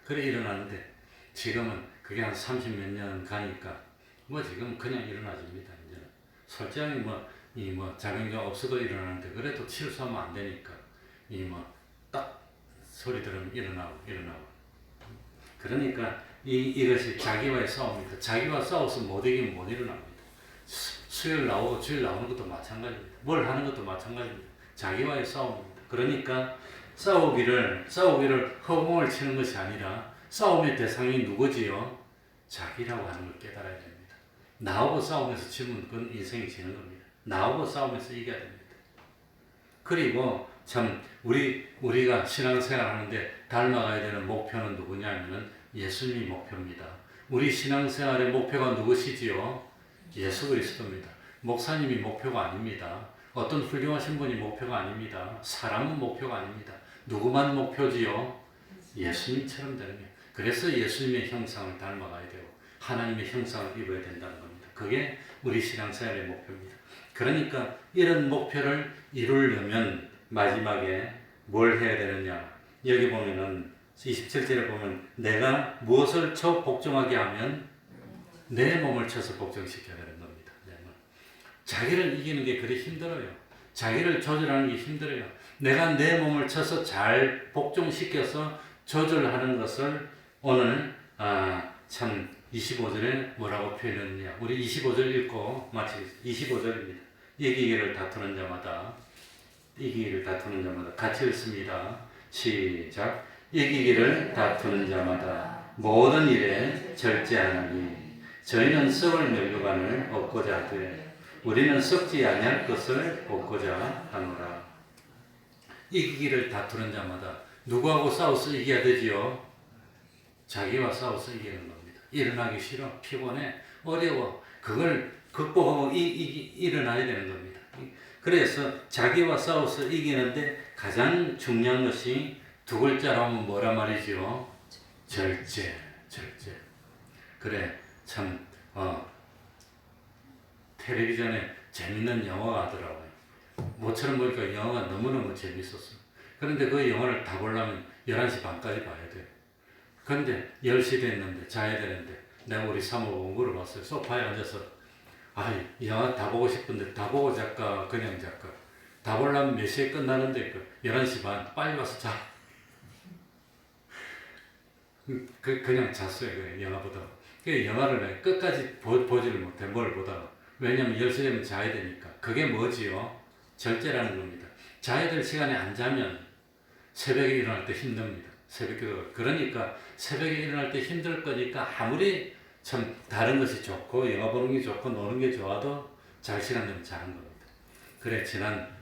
그래 일어나는데 지금은 그게 한 30 몇 년 가니까 뭐 지금 그냥 일어나집니다. 이제는 솔직히 뭐 자명경 없어도 일어나는데 그래도 실수하면 안 되니까 이 뭐 딱 소리 들으면 일어나고 그러니까 이것이 자기와의 싸움입니다. 자기와 싸워서 못 이기면 못 일어납니다. 수요일 나오고 주일 나오는 것도 마찬가지입니다. 뭘 하는 것도 마찬가지입니다. 자기와의 싸움입니다. 그러니까 싸우기를 허공을 치는 것이 아니라 싸움의 대상이 누구지요? 자기라고 하는 걸 깨달아야 됩니다. 나하고 싸우면서 지면 그건 인생이 지는 겁니다. 나하고 싸우면서 이겨야 됩니다. 그리고 참 우리가 신앙생활 하는데 닮아가야 되는 목표는 누구냐면은 예수님이 목표입니다. 우리 신앙생활의 목표가 누구시지요? 예수 그리스도입니다. 목사님이 목표가 아닙니다. 어떤 훌륭하신 분이 목표가 아닙니다. 사람은 목표가 아닙니다. 누구만 목표지요? 예수님처럼 되는 거예요. 그래서 예수님의 형상을 닮아가야 되고 하나님의 형상을 입어야 된다는 겁니다. 그게 우리 신앙생활의 목표입니다. 그러니까 이런 목표를 이루려면 마지막에 뭘 해야 되느냐. 여기 보면은 27절에 보면 내가 무엇을 쳐 복종하게 하면 내 몸을 쳐서 복종시켜야 되는 겁니다. 자기를 이기는 게 그리 힘들어요. 자기를 조절하는 게 힘들어요. 내가 내 몸을 쳐서 잘 복종시켜서 조절하는 것을 오늘 참 25절에 뭐라고 표현했느냐. 우리 25절 읽고 마치겠습니다. 25절입니다. 이기기를 다투는 자마다 같이 읽습니다. 시작. 이기기를 다투는 자마다 모든 일에 절제하나니 저희는 썩을 멸류관을 얻고자 하되 우리는 썩지 아니할 것을 얻고자 하노라. 이기기를 다투는 자마다 누구하고 싸워서 이겨야 되지요? 자기와 싸워서 이기는 겁니다. 일어나기 싫어, 피곤해, 어려워. 그걸 극복하고 일어나야 되는 겁니다. 그래서 자기와 싸워서 이기는데 가장 중요한 것이 두 글자로 하면 뭐란 말이죠? 절제. 그래, 참, 텔레비전에 재밌는 영화가 하더라고요. 모처럼 보니까 영화가 너무너무 재밌었어요. 그런데 그 영화를 다 보려면 11시 반까지 봐야 돼요. 그런데 10시 됐는데 자야 되는데 내가 우리 사모보고 물어봤어요. 소파에 앉아서 이 영화 다 보고 싶은데 다 보고 잘까 그냥 잘까. 다 보려면 몇 시에 끝나는데 11시 반 빨리 와서 자. 그냥 잤어요. 그 영화 보다가. 그 영화를 끝까지 보지를 못해. 뭘 보다가. 왜냐면 10시 되면 자야 되니까. 그게 뭐지요? 절제라는 겁니다. 자야 될 시간에 안 자면 새벽에 일어날 때 힘듭니다. 새벽기도. 그러니까 새벽에 일어날 때 힘들 거니까 아무리 참 다른 것이 좋고 영화 보는 게 좋고 노는 게 좋아도 잘 시간 되면 자는 겁니다. 그래 지난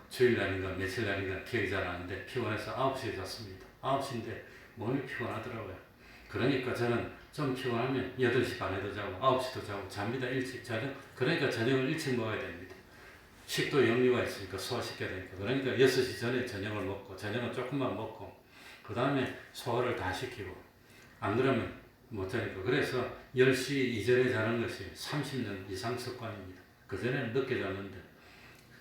주일날인가 며칠날인가 기억이 잘 안 나는데 피곤해서 9시에 잤습니다. 9시인데 몸이 피곤하더라고요. 그러니까 저는 좀 피곤하면 8시 반에도 자고 9시도 자고 잡니다. 일찍 자죠. 그러니까 저녁을 일찍 먹어야 됩니다. 식도 역류가 있으니까 소화시켜야 되니까. 그러니까 6시 전에 저녁을 먹고 저녁은 조금만 먹고 그 다음에 소화를 다 시키고 안 그러면 못 자니까. 그래서 10시 이전에 자는 것이 30년 이상 습관입니다. 그전에는 늦게 잤는데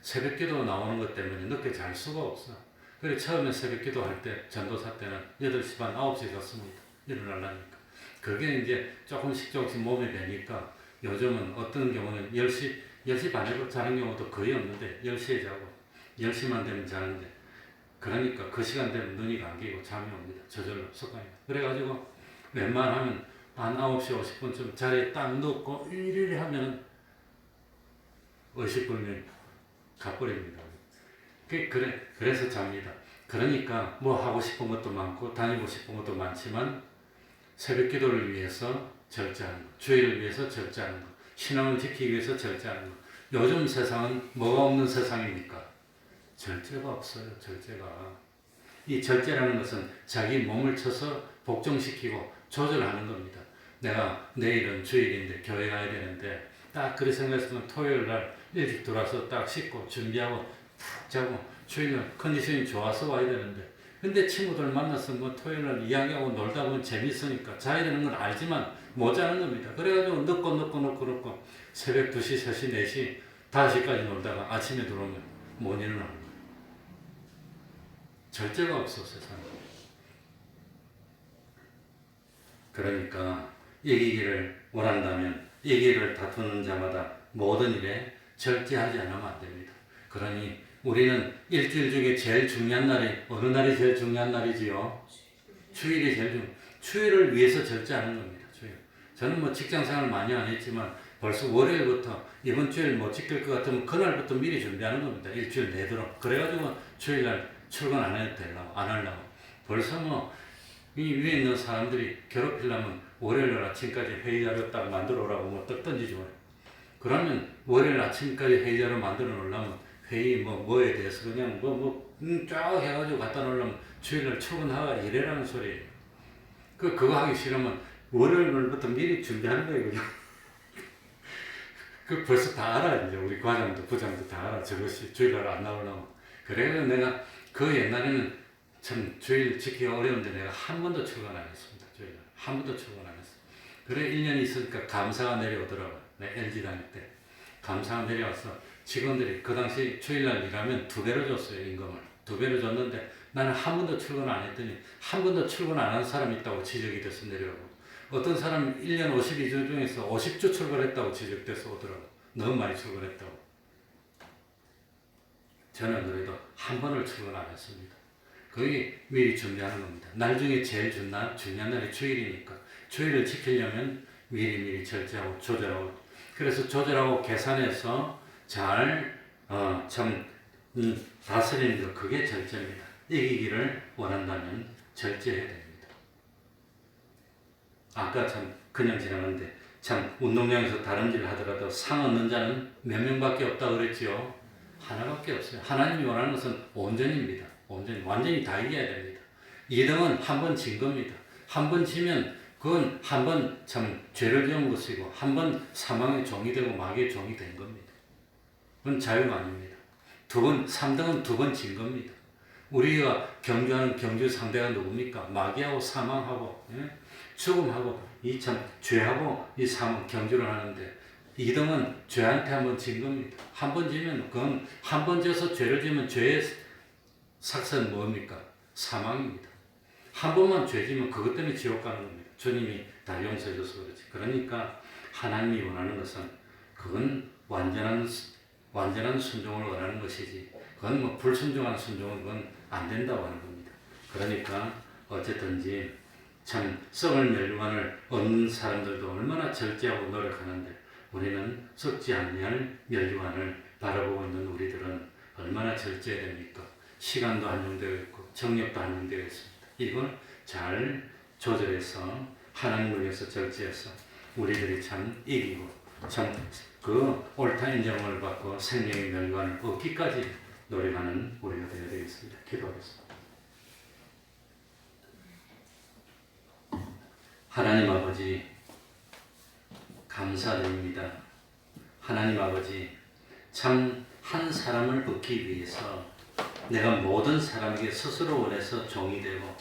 새벽기도 나오는 것 때문에 늦게 잘 수가 없어. 그래 처음에 새벽기도 할 때 전도사 때는 8시 반 9시에 잤습니다. 일어나려니까. 그게 이제 조금씩 몸에 배니까 요즘은 어떤 경우는 10시 반에 자는 경우도 거의 없는데 10시에 자고 10시만 되면 자는데 그러니까 그 시간 되면 눈이 감기고 잠이 옵니다. 저절로 습관이다. 그래가지고 웬만하면 한 9시 50분쯤 자리에 딱 눕고 이리리 하면 의식불명 가버립니다. 그래서 잡니다. 그러니까 뭐 하고 싶은 것도 많고 다니고 싶은 것도 많지만 새벽 기도를 위해서 절제하는 것, 주의를 위해서 절제하는 것, 신앙을 지키기 위해서 절제하는 것. 요즘 세상은 뭐가 없는 세상입니까? 절제가 없어요. 절제가. 이 절제라는 것은 자기 몸을 쳐서 복종시키고 조절하는 겁니다. 내가 내일은 주일인데 교회 가야 되는데 딱 그렇게 생각했으면 토요일 날 일찍 돌아서 딱 씻고 준비하고 푹 자고 주일날 컨디션이 좋아서 와야 되는데 근데 친구들 만나서 토요일 날 이야기하고 놀다 보면 재밌으니까 자야 되는 건 알지만 못 자는 겁니다. 그래가지고 늦고 새벽 2시, 3시, 4시, 5시까지 놀다가 아침에 들어오면 못 일어나는 거예요. 절제가 없어 세상에. 그러니까 이기기를 원한다면 이기기를 다투는 자마다 모든 일에 절제하지 않으면 안 됩니다. 그러니 우리는 일주일 중에 제일 중요한 날이 어느 날이 제일 중요한 날이지요? 주일이 제일 주일을 위해서 절제하는 겁니다. 주일. 저는 직장생활 많이 안 했지만 벌써 월요일부터 이번 주일 못 지킬 것 같으면 그날부터 미리 준비하는 겁니다. 일주일 내도록. 그래가지고 주일날 출근 안 해도 되려고 안 하려고. 벌써 이 위에 있는 사람들이 괴롭히려면 월요일 아침까지 회의 자료 딱 만들어 오라고 떡 던지죠. 그러면 월요일 아침까지 회의 자료 만들어 놓으려면 회의 뭐에 대해서 그냥 쫙 해가지고 갖다 놓으려면 주일날 출근하라 이래라는 소리예요. 그거 하기 싫으면 월요일부터 미리 준비하는 거예요. 그냥. 벌써 다 알아. 이제 우리 과장도 부장도 다 알아. 저것이 주일날 안 나오려고. 그래서 내가 그 옛날에는 참 주일 지키기 어려운데 내가 한 번도 출근 안 했습니다. 주일날. 한 번도 출근 안 했어. 그래 1년 있으니까 감사가 내려오더라고요. 내 LG 다닐 때. 감사가 내려와서 직원들이 그 당시 주일날 일하면 2배로 줬어요. 임금을. 2배로 줬는데 나는 한 번도 출근 안 했더니 한 번도 출근 안 한 사람이 있다고 지적이 돼서 내려오고 어떤 사람 1년 52주 중에서 50주 출근했다고 지적돼서 오더라고. 너무 많이 출근했다고. 저는 그래도 한 번을 출근 안 했습니다. 그게 미리 준비하는 겁니다. 날 중에 제일 중요한 날이 주일이니까 주일을 지키려면 미리 절제하고 조절하고 그래서 조절하고 계산해서 잘 다스리는 것 그게 절제입니다. 이기기를 원한다면 절제해야 됩니다. 아까 그냥 지나갔는데 운동장에서 다름질을 하더라도 상 얻는 자는 몇 명밖에 없다고 그랬지요. 하나밖에 없어요. 하나님이 원하는 것은 온전입니다. 완전히 다 이겨야 됩니다. 2등은 한 번 진 겁니다. 한 번 지면 그건 한 번 참 죄를 지은 것이고 한 번 사망의 종이 되고 마귀의 종이 된 겁니다. 그건 자유가 아닙니다. 3등은 2번 진 겁니다. 우리가 경주하는 경주 상대가 누굽니까? 마귀하고 사망하고 죽음하고 이 참 죄하고 이 사망 경주를 하는데 2등은 죄한테 한 번 진 겁니다. 한 번 지면 그건 한 번 져서 죄를 지면 죄의 삭선 뭡니까? 사망입니다. 한 번만 죄 지면 그것 때문에 지옥 가는 겁니다. 주님이 다 용서해줘서 그렇지. 그러니까 하나님이 원하는 것은 그건 완전한 순종을 원하는 것이지 그건 뭐 불순종한 순종은 그건 안 된다고 하는 겁니다. 그러니까 어쨌든지 참 썩을 멸류관을 얻는 사람들도 얼마나 절제하고 노력하는데 우리는 썩지 않는 멸류관을 바라보고 있는 우리들은 얼마나 절제해야 됩니까? 시간도 한정되어 있고 정력도 한정되어 있습니다. 이걸 잘 조절해서 하나님을 위해서 절제해서 우리들이 참 이기고 참 그 옳다 인정을 받고 생명의 멸관을 얻기까지 노력하는 우리가 되어야 되겠습니다. 기도하겠습니다. 하나님 아버지 감사드립니다. 하나님 아버지 참 한 사람을 얻기 위해서 내가 모든 사람에게 스스로 원해서 종이 되고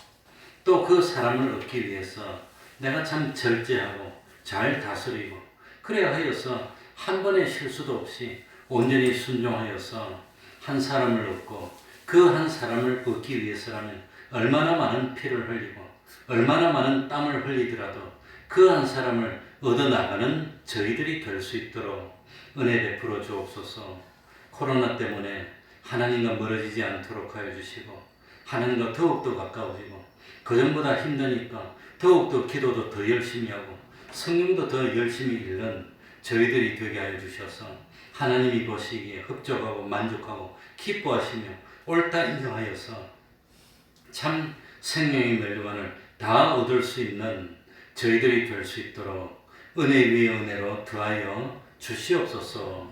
또 그 사람을 얻기 위해서 내가 참 절제하고 잘 다스리고 그래야 하여서 한 번의 실수도 없이 온전히 순종하여서 한 사람을 얻고 그 한 사람을 얻기 위해서라면 얼마나 많은 피를 흘리고 얼마나 많은 땀을 흘리더라도 그 한 사람을 얻어나가는 저희들이 될 수 있도록 은혜 베풀어 주옵소서. 코로나 때문에 하나님과 멀어지지 않도록 하여 주시고 하나님과 더욱더 가까워지고 그전보다 힘드니까 더욱더 기도도 더 열심히 하고 성령도 더 열심히 읽는 저희들이 되게 하여 주셔서 하나님이 보시기에 흡족하고 만족하고 기뻐하시며 옳다 인정하여서 참 생명의 멸류관을 다 얻을 수 있는 저희들이 될 수 있도록 은혜 위에 은혜로 더하여 주시옵소서.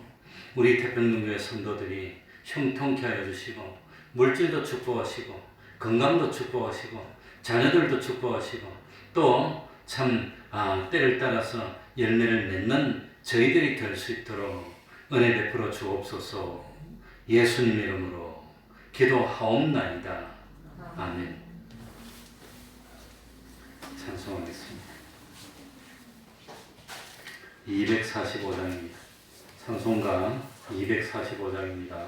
우리 태평동교회 성도들이 형통케 하여 주시고 물질도 축복하시고 건강도 축복하시고 자녀들도 축복하시고 또 참 때를 따라서 열매를 맺는 저희들이 될 수 있도록 은혜 베풀어 주옵소서. 예수님 이름으로 기도하옵나이다. 아멘. 찬송하겠습니다. 245장입니다. 찬송가 245장입니다.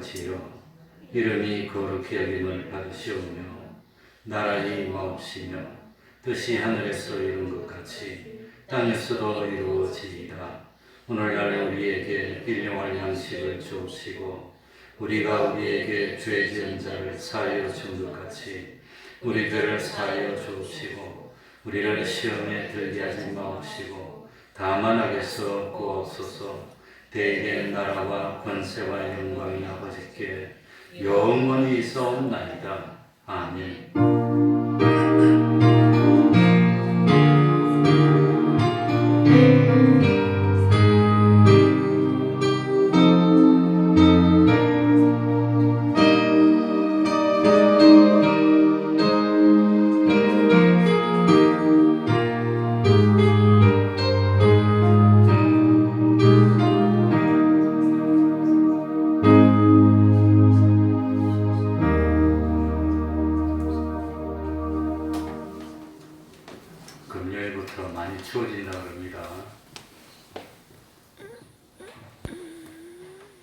할지요. 이름이 거룩히 여김을 받으시오며 나라의 마옵시며 뜻이 하늘에서 이룬 것 같이 땅에서도 이루어지이다. 오늘날 우리에게 일용할 양식을 주옵시고 우리가 우리에게 죄 지은 자를 사하여 준 것 같이 우리들을 사하여 주옵시고 우리를 시험에 들게 하지 마옵시고 다만 악에서 구하옵소서. 대개 나라와 권세와 영광이 아버지께 영원히 있사옵나이다. 아멘.